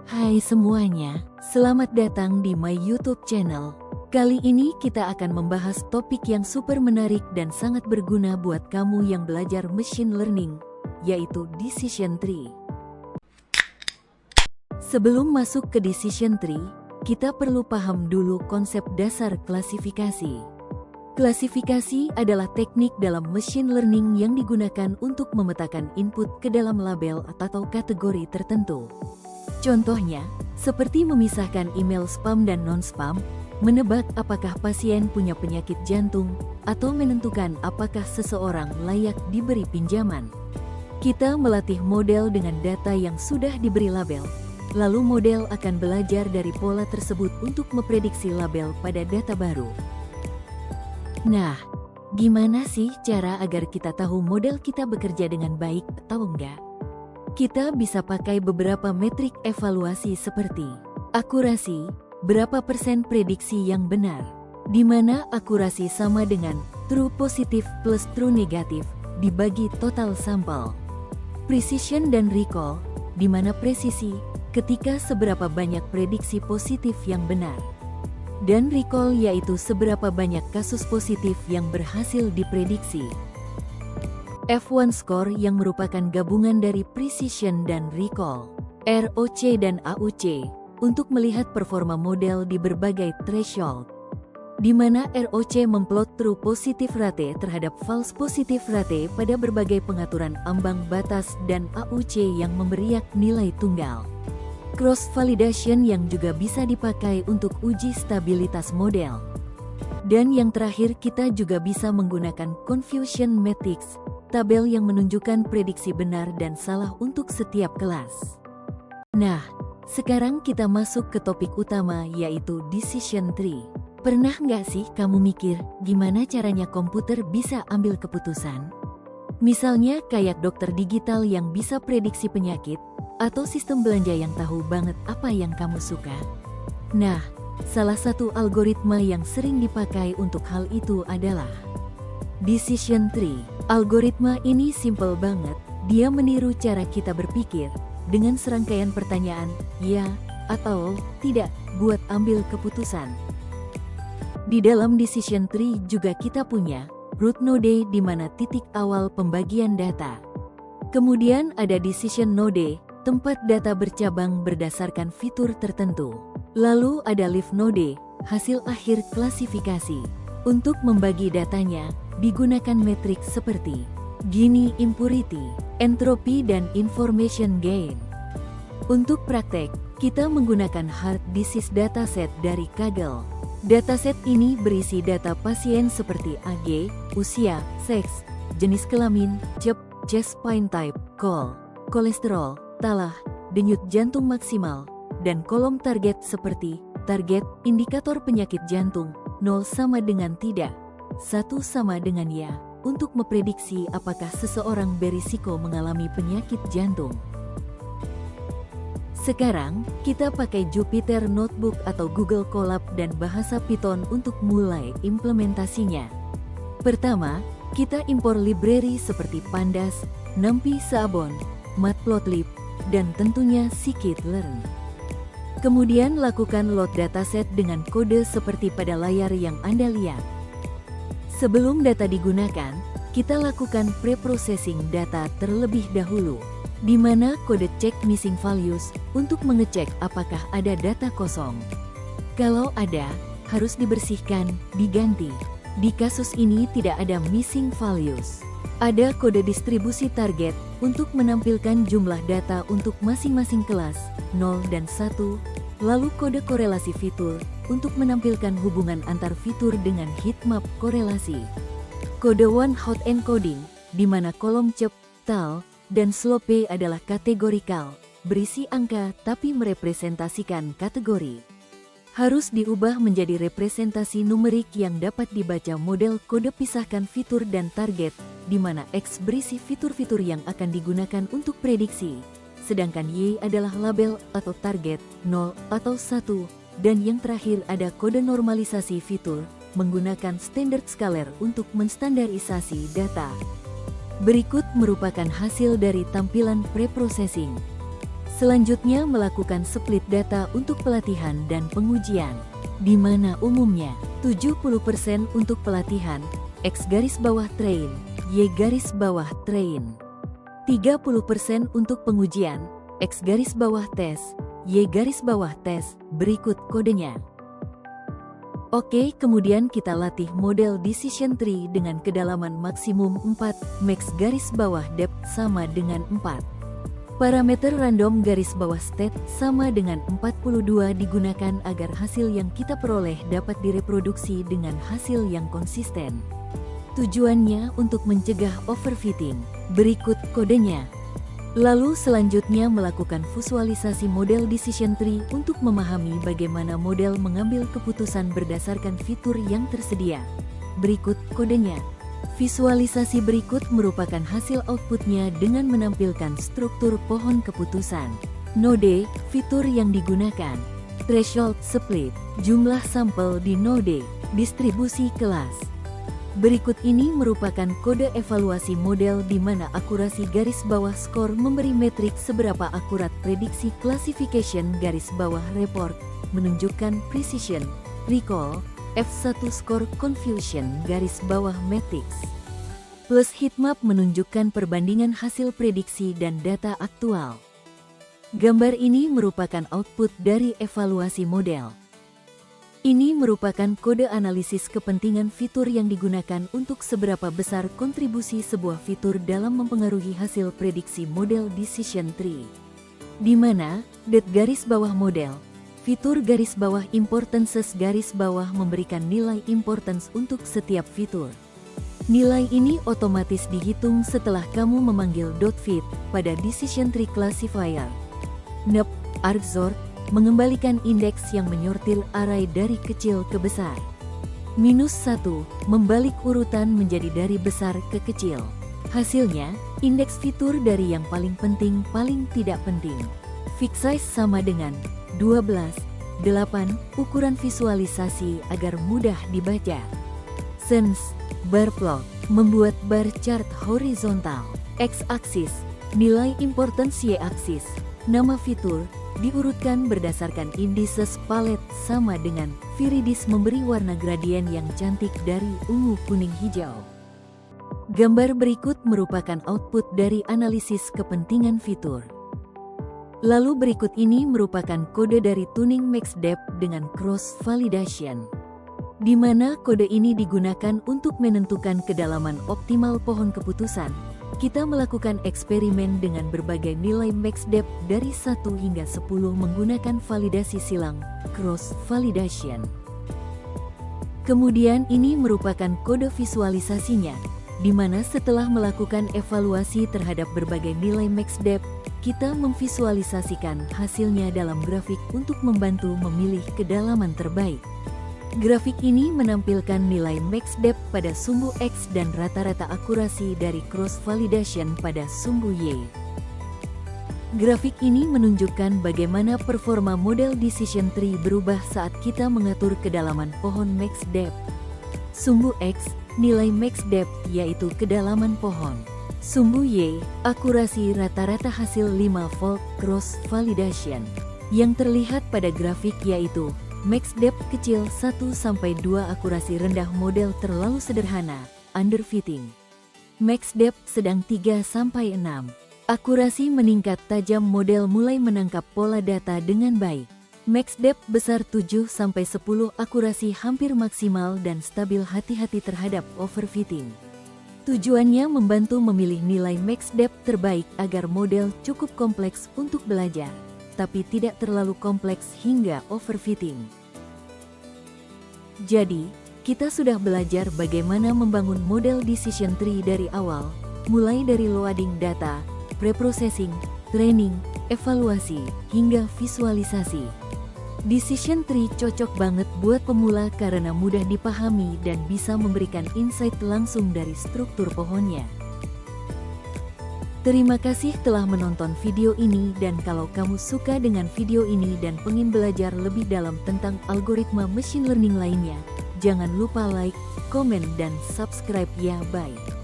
Hai semuanya, selamat datang di my YouTube channel. Kali ini kita akan membahas topik yang super menarik dan sangat berguna buat kamu yang belajar machine learning, yaitu decision tree. Sebelum masuk ke decision tree, kita perlu paham dulu konsep dasar klasifikasi. Klasifikasi adalah teknik dalam machine learning yang digunakan untuk memetakan input ke dalam label atau kategori tertentu. Contohnya, seperti memisahkan email spam dan non-spam, menebak apakah pasien punya penyakit jantung, atau menentukan apakah seseorang layak diberi pinjaman. Kita melatih model dengan data yang sudah diberi label, lalu model akan belajar dari pola tersebut untuk memprediksi label pada data baru. Nah, gimana sih cara agar kita tahu model kita bekerja dengan baik atau enggak? Kita bisa pakai beberapa metrik evaluasi seperti akurasi, berapa persen prediksi yang benar, di mana akurasi sama dengan true positif plus true negatif dibagi total sampel. Precision dan recall, di mana presisi ketika seberapa banyak prediksi positif yang benar. Dan recall yaitu seberapa banyak kasus positif yang berhasil diprediksi. F1 score yang merupakan gabungan dari precision dan recall, ROC dan AUC, untuk melihat performa model di berbagai threshold, di mana ROC memplot true positive rate terhadap false positive rate pada berbagai pengaturan ambang batas dan AUC yang memberiak nilai tunggal. Cross validation yang juga bisa dipakai untuk uji stabilitas model. Dan yang terakhir kita juga bisa menggunakan confusion matrix, tabel yang menunjukkan prediksi benar dan salah untuk setiap kelas. Nah, sekarang kita masuk ke topik utama yaitu decision tree. Pernah nggak sih kamu mikir gimana caranya komputer bisa ambil keputusan? Misalnya kayak dokter digital yang bisa prediksi penyakit, atau sistem belanja yang tahu banget apa yang kamu suka. Nah, salah satu algoritma yang sering dipakai untuk hal itu adalah decision tree. Algoritma ini simple banget, dia meniru cara kita berpikir, dengan serangkaian pertanyaan, ya, atau tidak, buat ambil keputusan. Di dalam decision tree juga kita punya root node di mana titik awal pembagian data. Kemudian ada decision node, tempat data bercabang berdasarkan fitur tertentu. Lalu ada leaf node, hasil akhir klasifikasi. Untuk membagi datanya, digunakan metrik seperti Gini impurity, entropy dan information gain. Untuk praktek, kita menggunakan hard disease dataset dari Kaggle. Dataset ini berisi data pasien seperti AG, usia, seks, jenis kelamin, CEP, chest pain type, kolesterol, talah, denyut jantung maksimal, dan kolom target seperti target, indikator penyakit jantung, 0 sama dengan tidak, 1 sama dengan ya, untuk memprediksi apakah seseorang berisiko mengalami penyakit jantung. Sekarang, kita pakai Jupyter Notebook atau Google Colab dan bahasa Python untuk mulai implementasinya. Pertama, kita impor library seperti Pandas, NumPy Seabon, Matplotlib, dan tentunya scikit-learn. Kemudian lakukan load dataset dengan kode seperti pada layar yang Anda lihat. Sebelum data digunakan, kita lakukan pre-processing data terlebih dahulu, di mana kode check missing values untuk mengecek apakah ada data kosong. Kalau ada, harus dibersihkan, diganti. Di kasus ini tidak ada missing values. Ada kode distribusi target untuk menampilkan jumlah data untuk masing-masing kelas, 0 dan 1, lalu kode korelasi fitur untuk menampilkan hubungan antar fitur dengan heatmap korelasi. Kode one-hot encoding, di mana kolom CEP, tal, dan slope adalah kategorikal, berisi angka tapi merepresentasikan kategori. Harus diubah menjadi representasi numerik yang dapat dibaca model kode pisahkan fitur dan target, di mana X berisi fitur-fitur yang akan digunakan untuk prediksi, sedangkan Y adalah label atau target, 0 atau 1, dan yang terakhir ada kode normalisasi fitur, menggunakan standard scalar untuk menstandarisasi data. Berikut merupakan hasil dari tampilan pre-processing. Selanjutnya melakukan split data untuk pelatihan dan pengujian, di mana umumnya 70% untuk pelatihan, X_train, Y_train. 30% untuk pengujian, X_tes, Y_tes, berikut kodenya. Oke, kemudian kita latih model decision tree dengan kedalaman maksimum 4, max_depth sama dengan 4. Parameter random _state sama dengan 42 digunakan agar hasil yang kita peroleh dapat direproduksi dengan hasil yang konsisten. Tujuannya untuk mencegah overfitting. Berikut kodenya. Lalu selanjutnya melakukan visualisasi model decision tree untuk memahami bagaimana model mengambil keputusan berdasarkan fitur yang tersedia. Berikut kodenya. Visualisasi berikut merupakan hasil outputnya dengan menampilkan struktur pohon keputusan, node, fitur yang digunakan, threshold split, jumlah sampel di node, distribusi kelas. Berikut ini merupakan kode evaluasi model di mana akurasi garis bawah skor memberi metrik seberapa akurat prediksi classification garis bawah report, menunjukkan precision, recall, F1 skor confusion garis bawah matrix. Plus heatmap menunjukkan perbandingan hasil prediksi dan data aktual. Gambar ini merupakan output dari evaluasi model. Ini merupakan kode analisis kepentingan fitur yang digunakan untuk seberapa besar kontribusi sebuah fitur dalam mempengaruhi hasil prediksi model decision tree. Di mana, garis bawah model, fitur garis bawah importances garis bawah memberikan nilai importance untuk setiap fitur. Nilai ini otomatis dihitung setelah kamu memanggil .fit pada decision tree classifier. Nep, argsort, mengembalikan indeks yang menyortir array dari kecil ke besar. -1, membalik urutan menjadi dari besar ke kecil. Hasilnya, indeks fitur dari yang paling penting paling tidak penting. Fix size sama dengan 12, 8, ukuran visualisasi agar mudah dibaca. Sense, bar plot, membuat bar chart horizontal. X-aksis, nilai importance, Y-aksis, nama fitur, diurutkan berdasarkan indices palet sama dengan Viridis memberi warna gradien yang cantik dari ungu kuning hijau. Gambar berikut merupakan output dari analisis kepentingan fitur. Lalu berikut ini merupakan kode dari tuning max_depth dengan cross validation, di mana kode ini digunakan untuk menentukan kedalaman optimal pohon keputusan. Kita melakukan eksperimen dengan berbagai nilai max_depth dari 1 hingga 10 menggunakan validasi silang, cross validation. Kemudian ini merupakan kode visualisasinya, di mana setelah melakukan evaluasi terhadap berbagai nilai max_depth, kita memvisualisasikan hasilnya dalam grafik untuk membantu memilih kedalaman terbaik. Grafik ini menampilkan nilai max_depth pada sumbu X dan rata-rata akurasi dari cross validation pada sumbu Y. Grafik ini menunjukkan bagaimana performa model decision tree berubah saat kita mengatur kedalaman pohon max_depth. Sumbu X, nilai max_depth yaitu kedalaman pohon. Sumbu Y, akurasi rata-rata hasil 5 volt cross validation. Yang terlihat pada grafik yaitu max_depth kecil 1-2, akurasi rendah model terlalu sederhana, underfitting. Max_depth sedang 3-6, akurasi meningkat tajam, model mulai menangkap pola data dengan baik. Max_depth besar 7-10, akurasi hampir maksimal dan stabil, hati-hati terhadap overfitting. Tujuannya membantu memilih nilai max_depth terbaik agar model cukup kompleks untuk belajar, tapi tidak terlalu kompleks hingga overfitting. Jadi, kita sudah belajar bagaimana membangun model decision tree dari awal, mulai dari loading data, preprocessing, training, evaluasi, hingga visualisasi. Decision tree cocok banget buat pemula karena mudah dipahami dan bisa memberikan insight langsung dari struktur pohonnya. Terima kasih telah menonton video ini, dan kalau kamu suka dengan video ini dan pengen belajar lebih dalam tentang algoritma machine learning lainnya, jangan lupa like, komen, dan subscribe ya. Bye.